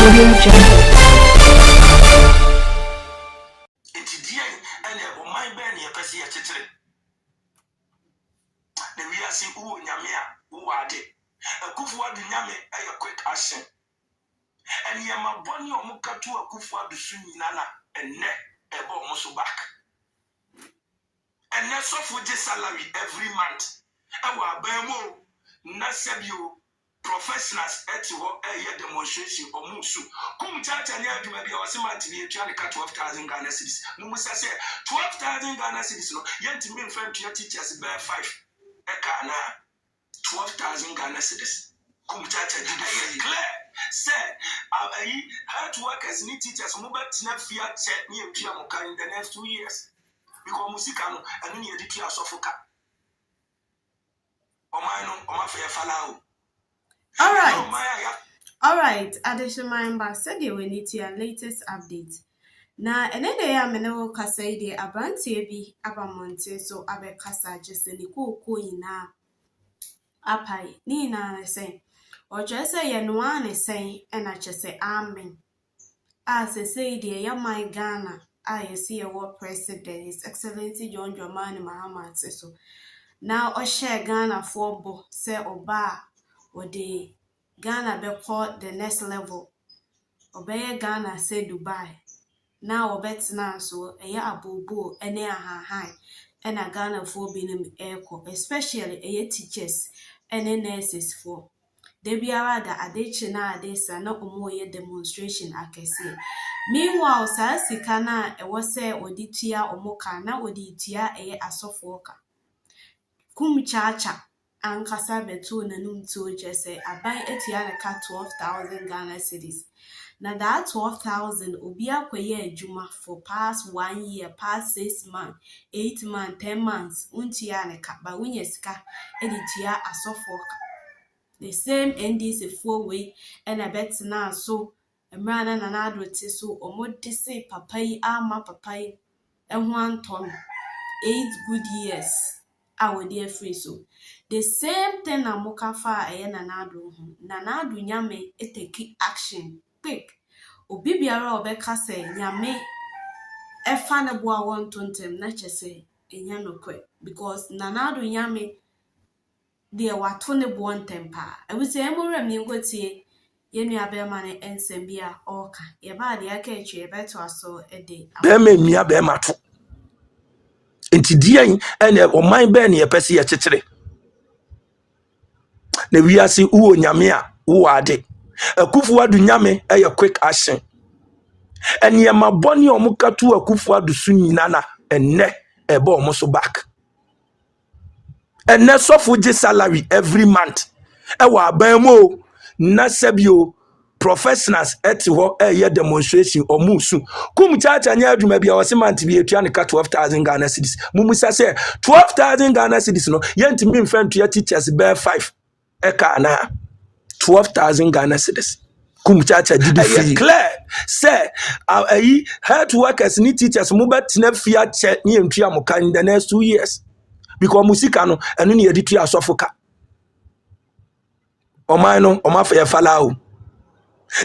Audio Jungle. And Yama Bonnie or Mukatu a Kufa the Suninana and net a bomb so back. And that's off with this salary every month. Our Bemo, Nasabio, professionals at a demonstration or Musu. Kumchacha and Yadu may be our similar to be trying to cut 12,000 Ghana cities. Mumusa say 12,000 Ghana cities. Yet to mean friend to your teachers bear 5. Ekana 12,000 Ghana cities. Kumchacha did clear. Say, hard workers need teachers move back to not fear check me and Piamoka in the next 2 years. Because Musicano and any editor of Sofoka. All right. Addition member said you will need your latest update. Now, another ameno kasa de abantie bi abamonte so abe kasa just ni ko ina apai ni na say. Or just say Yanuan is saying, and I just say Amen. As I say, dear, ya my Ghana, I see a war president, His Excellency John Dramani Mahama says so. Now, or share Ghana for bo, say Oba, or the Ghana be called the next level. Obey Ghana say Dubai. Now, bet now so a ya bo, and a high, and a Ghana for being echo, especially a teachers and nurses for. Debiara da adechi na adesa na omoye demonstration akese. Meanwhile, sa sika na ewo se oditua omoka na oditua eye asofoka. Kumchacha ankasa betu nanum toje se aban etua na ka 12,000 Ghana cedis. Na that 12,000 obi akoye adwuma for past 1 year, past 6 months, 8 months, 10 months, untia na ka ba unye sika editua asofoka. The same NDC 4-way and a bet now so a man and an advert so or more to say papai ama papai and 1 ton 8 good years our dear free so the same thing a moka fa and anado nanado nyame it take action quick obibiara obeka say nyame e fa na bo a 120 na che say enya no quick because nanado nyame dear what to the one temper. I would say, I'm going to see Yemi Abelman and Sembia Orca. Your body, I catch you better or so a day. Beme mia bemato. Inti dia ene o man be ne yepese ye kekere. Na wiase uwo nyame a wo ade. Akufu adu nyame eye quick action. Enye maboni omukatu akufu adu su nyina na enne ebe omo so back. And that's off with the salary every month. Ewa bemo nasabio professionals at a demonstration or musu. Kumchacha and Yadu maybe our cement to be a 12,000 Ghana cedis. Mumusa say 12,000 Ghana cedis no yent me friend to your teachers bear 5. Eka na 12,000 Ghana cedis. Kumchacha did clear say hard workers need teachers mobile tinefia check ni entria moka in the next 2 years. Because Musikano and any editor Sofoka. Omano, Omafa Falao.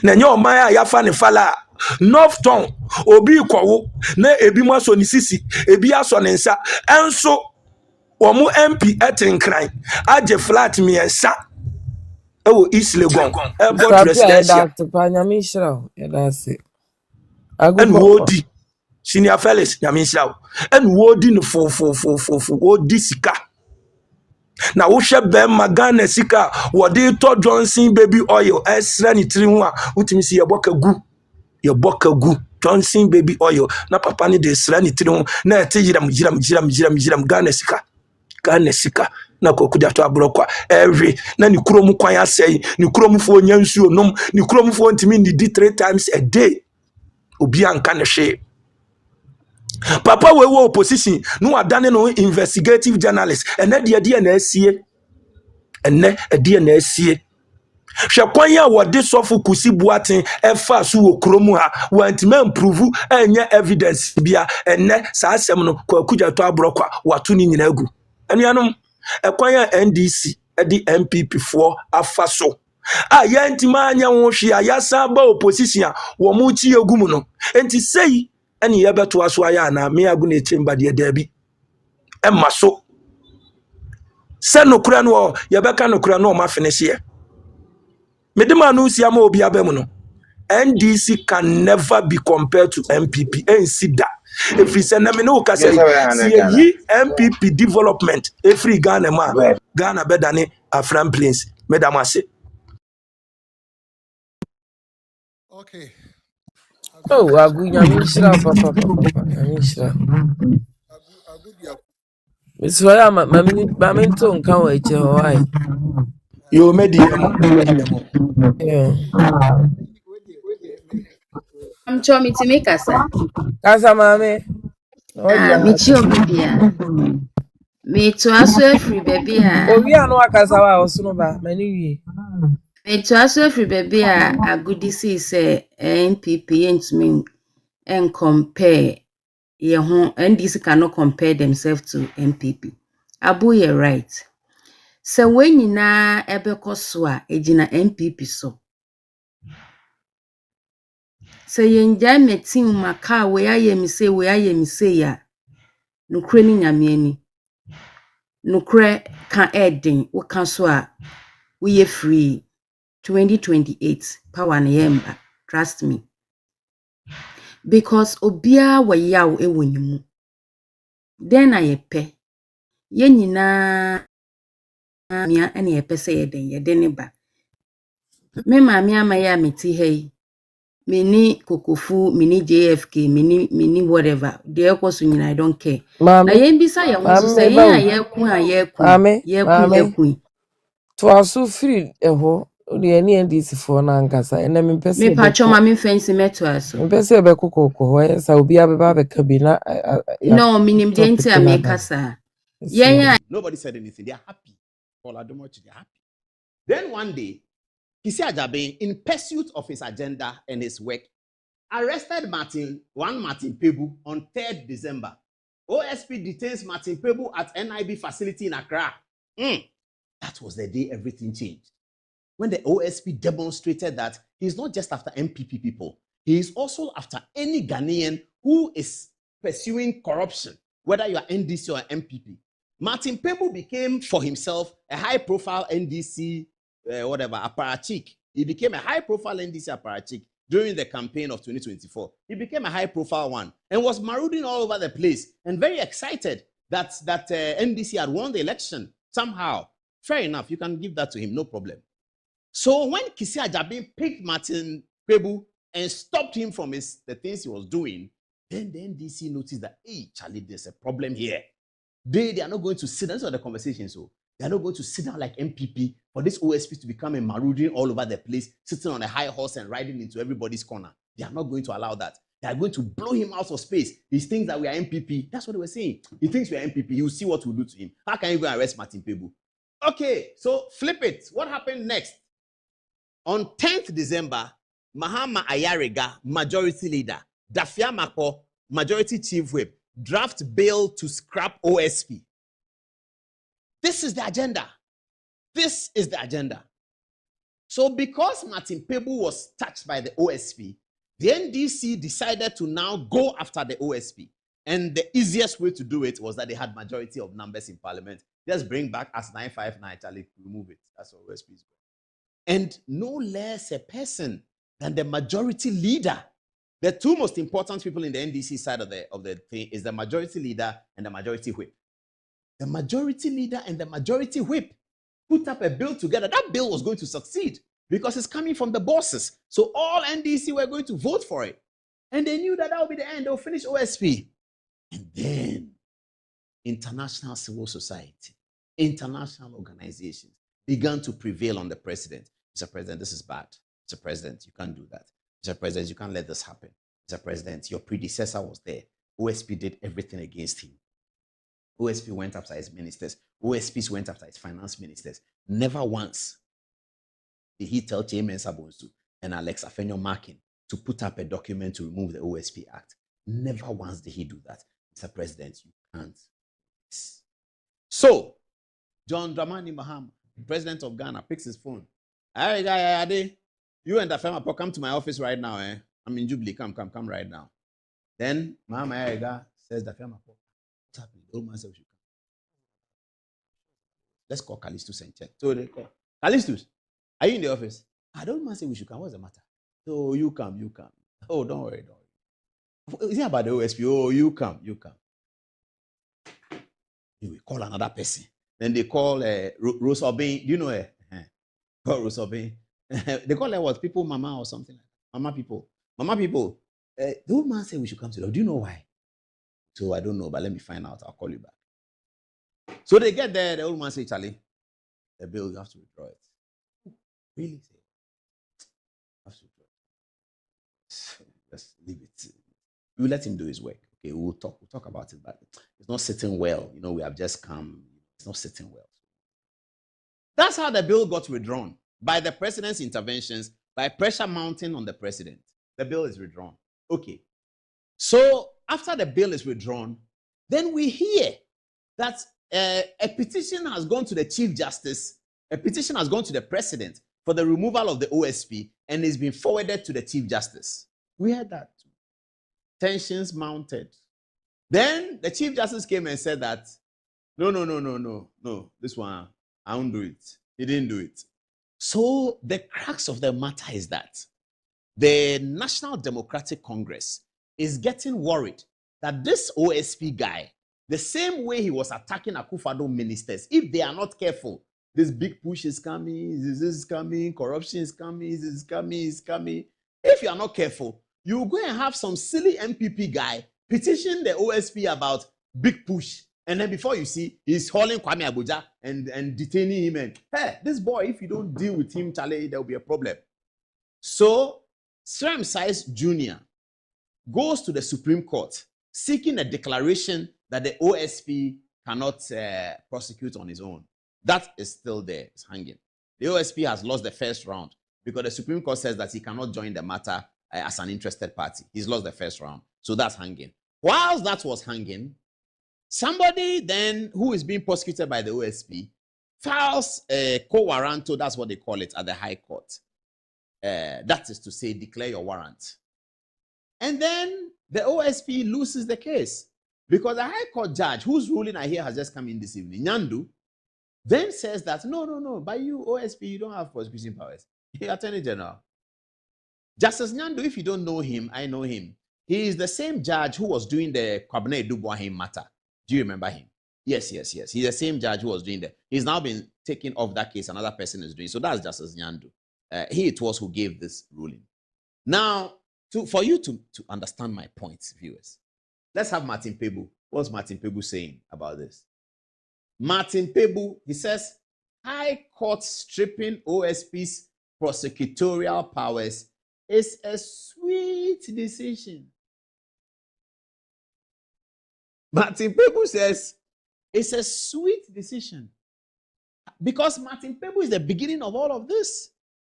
Nanyo Maya Yafani Fala. North Town, Obi Kwawo, Ne Ebimaso Nisisi, Ebiaso Nensa, and so Omu MP etin crime. Aje flat me and sa. Oh, East Legon. Airport residential. That's it. And Wodi. Senior fellas, Yamisha, and Wodin for Wodi Sika. Now, Usha Bem Magana Sika, Wadi to Johnson baby oil, Srani Trimwa, Utimisi your boka goo, Johnson baby oil, na papani de Srani Trim, na Jiram, Gana Sika, na Kokuda to Abrokwa, every Nanikromu Kwaya say, Nikromu for Yansu, no, Nikromu for Timini did 3 times a day. Ubian can share. Papa we were opposition no adane no investigative journalist and na de na asie enne de na asie hwekwan ya wode sofu kusi buaten efa so wo kromu ha wantima improve enya evidence bia enne sa asem no kwakuja to abrokwa wato ni nyina agu anuanom ekwan ya NDC e di MPP4 afa so a yantima anya wo hwe a yasa ba opposition a wo mu chi egum no enti sei ene ye beto aso aya na me agu na chamber de dabi emma so se no kura no ye beka no kura no ma finish ye medema no sia ma obi abem no NDC can never be compared to MPP. Ensida. If we send them in okay, say MPP development. Every Ghana man, Ghana better than a friend place. Madam I say. Okay. Oh, Agunya Mishra, Papa, Mishra. Miss Wayama, Mammy, come with your wife. You made the I'm trying to make us. Casa Mammy. Oh, yeah. Michio baby. Me to also free baby. Oh, we are no Casawa or Sunoba, many. Me to also free baby. A good disease say NPP and me and compare. Ye home and this cannot compare themselves to NPP. Abu ye right. So when you na ebeko so a ejina NPP so. So yenja metin maka we aye me say ya. Nukre ni nyame ani. Nukre kan eden wo kan so a we free 2028 power na yemba. Trust me. Because obia wa yaw e wonimu. Den na yepe. Ye nyina mia ene yepe se yeden ne ba. Me maami amaya meti hey. Mini kokofu, mini JFK, mini whatever. The ekosu nyina I don't care. Na Mammy, yembisa ya nso say yen ayekun. To also free a ho, the NDC for Nancasa, and I'm Me impressive. pacho mami fancy meto aso. Impressive a cocoa, yes, I will be able to cabina. No, minim jenti amekasa. Yen Nobody said anything. They're happy. All I do much, they're happy. Then one day, Kisi Ajabe, in pursuit of his agenda and his work, arrested Martin Pebbu on 3rd December. OSP detains Martin Pebbu at NIB facility in Accra. That was the day everything changed. When the OSP demonstrated that he's not just after MPP people, he is also after any Ghanaian who is pursuing corruption, whether you are NDC or MPP. Martin Pebbu became for himself a high-profile NDC, apparatchik. He became a high-profile NDC apparatchik during the campaign of 2024. He became a high-profile one and was marauding all over the place and very excited that NDC had won the election somehow. Fair enough, you can give that to him, no problem. So when Kisi Ajabe picked Martin Pebbu and stopped him from the things he was doing, then the NDC noticed that, hey, Charlie, there's a problem here. They are not going to sit down. These are the conversations. So they are not going to sit down like MPP for this OSP to become a marauding all over the place, sitting on a high horse and riding into everybody's corner. They are not going to allow that. They are going to blow him out of space. He thinks that we are MPP. That's what they were saying. He thinks we are MPP. You see what we'll do to him. How can you go and arrest Martin Pebbu? Okay, so flip it. What happened next? On 10th December, Mahama Ayariga, majority leader, Dafia Mako, majority chief whip, draft bill to scrap OSP. This is the agenda. This is the agenda. So because Martin Pebbu was touched by the OSP, the NDC decided to now go after the OSP. And the easiest way to do it was that they had majority of numbers in parliament. Just bring back as 959, Charlie, remove it. That's what OSP is going. And no less a person than the majority leader. The two most important people in the NDC side of the thing is the majority leader and the majority whip. The majority leader and the majority whip put up a bill together. That bill was going to succeed because it's coming from the bosses. So all NDC were going to vote for it. And they knew that would be the end. They'll finish OSP. And then international civil society, international organizations began to prevail on the president. Mr. President, this is bad. Mr. President, you can't do that. Mr. President, you can't let this happen. Mr. President, your predecessor was there. OSP did everything against him. OSP went after his ministers. OSPs went after his finance ministers. Never once did he tell Chairman Sabonsu and Alex Afenyo Markin to put up a document to remove the OSP Act. Never once did he do that. Mr. President, you can't. So, John Dramani Mahama, president of Ghana, picks his phone. Hey, guy, you and the firm come to my office right now. I'm in Jubilee. Come right now. Then Mahama says the firm what's happening? The old man says we should come. Let's call Callistus and check. So they call Callistus. Are you in the office? The old man said we should come. What's the matter? So you come. Oh, don't worry. Is it about the OSP? Oh, you come. You will call another person. Then they call Rose Obin. Do you know her? Call Rose Obin. They call her what? People Mama or something like that. Mama people. The old man said we should come to them. Do you know why? So I don't know, but let me find out. I'll call you back. So they get there. The old man says, Charlie, the bill, you have to withdraw it. Really? Have to withdraw it. Let's leave it. You let him do his work. Okay, we'll talk about it, but it's not sitting well. We have just come. It's not sitting well. That's how the bill got withdrawn. By the president's interventions, by pressure mounting on the president. The bill is withdrawn. Okay. So after the bill is withdrawn, then we hear that a petition has gone to the Chief Justice, a petition has gone to the President for the removal of the OSP, and it's been forwarded to the Chief Justice. We heard that. Tensions mounted. Then the Chief Justice came and said that, no, this one, I won't do it. He didn't do it. So the crux of the matter is that the National Democratic Congress is getting worried that this OSP guy, the same way he was attacking Akufo-Addo ministers, if they are not careful, this big push is coming, this is coming, corruption is coming, this is coming. If you are not careful, you go and have some silly MPP guy petition the OSP about big push. And then before you see, he's hauling Kwame Abuja and detaining him. And hey, this boy, if you don't deal with him, Charlie, there will be a problem. So, Srem Size Jr. goes to the Supreme Court seeking a declaration that the OSP cannot prosecute on his own. That is still there. It's hanging. The OSP has lost the first round because the Supreme Court says that he cannot join the matter as an interested party. He's lost the first round. So that's hanging. Whilst that was hanging, somebody then who is being prosecuted by the OSP files a co-warranto, that's what they call it, at the High Court. That is to say, declare your warrant. And then the OSP loses the case because the High Court judge, whose ruling I hear has just come in this evening, Nyandu, then says that, no, by you, OSP, you don't have prosecution powers. You're Attorney General. Justice Nyandu, if you don't know him, I know him. He is the same judge who was doing the Kwabena Duboahim matter. Do you remember him? Yes. He's the same judge who was doing that. He's now been taken off that case. Another person is doing. So that's Justice Nyandu. He it was who gave this ruling. Now, for you to understand my point, viewers, let's have Martin Pebbu. What's Martin Pebbu saying about this? Martin Pebbu, he says, High Court stripping OSP's prosecutorial powers is a sweet decision. Martin Pebbu says, it's a sweet decision. Because Martin Pebbu is the beginning of all of this.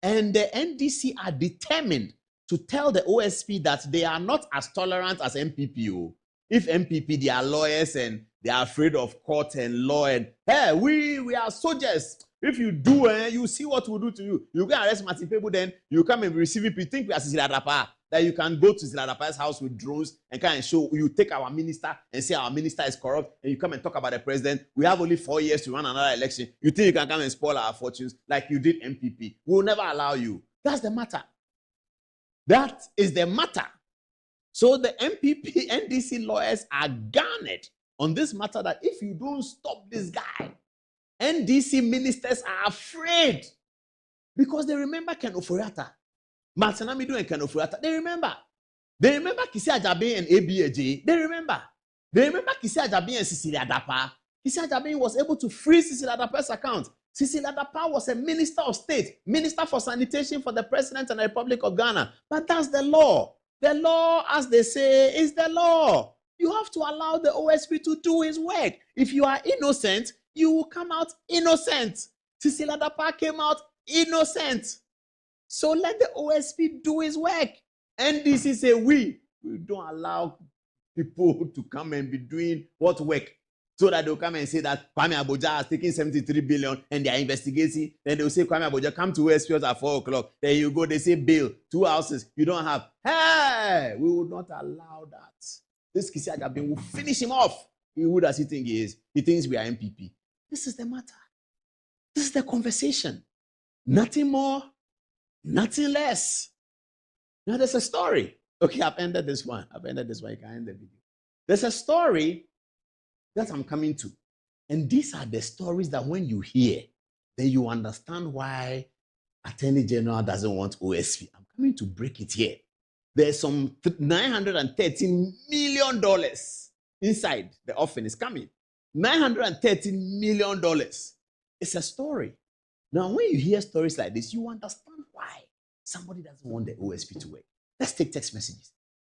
And the NDC are determined to tell the OSP that they are not as tolerant as MPP. If MPP, they are lawyers and they are afraid of court and law. And hey, we are soldiers. If you do, you see what we'll do to you. You go arrest Martin Pebbu, then you come and receive it. You think we are Cecilia Adapa, that you can go to Cecilia Adapa's house with drones and come and show, you take our minister and say our minister is corrupt, and you come and talk about the president. We have only 4 years to run another election. You think you can come and spoil our fortunes like you did MPP. We will never allow you. That's the matter. That is the matter. So the MPP, NDC lawyers are garnered on this matter that if you don't stop this guy, NDC ministers are afraid because they remember Ken Oforiatta, Martin Amido and Ken Oforiatta. They remember Kisi Ajabe and ABAJ. They remember Kisi Ajabe and Cecilia Adapa. Kisi Ajabe was able to freeze Cecilia Adapa's account. Cecilia Adapa was a minister of state, minister for sanitation for the president and the Republic of Ghana. But that's the law. The law, as they say, is the law. You have to allow the OSP to do his work. If you are innocent, you will come out innocent. Cecilia Adapa came out innocent. So let the OSP do his work. NDC say we don't allow people to come and be doing what work. so that they'll come and say that Kwame Aboja has taken 73 billion and they are investigating. Then they'll say, Kwame Aboja, come to OSP at 4 o'clock. Then you go, they say, bail, 2 houses, you don't have. Hey, we will not allow that. This Kisi Ajabin will finish him off. Who does he think he is? He thinks we are MPP. This is the matter. This is the conversation. Nothing more, nothing less. Now there's a story. Okay, I've ended this one. You can end the video. There's a story that I'm coming to. And these are the stories that when you hear, then you understand why Attorney General doesn't want OSP. I'm coming to break it here. There's some $913 million inside the offering is coming. $913 million. It's a story. Now, when you hear stories like this, you understand why somebody doesn't want the OSP to work. Let's take text messages.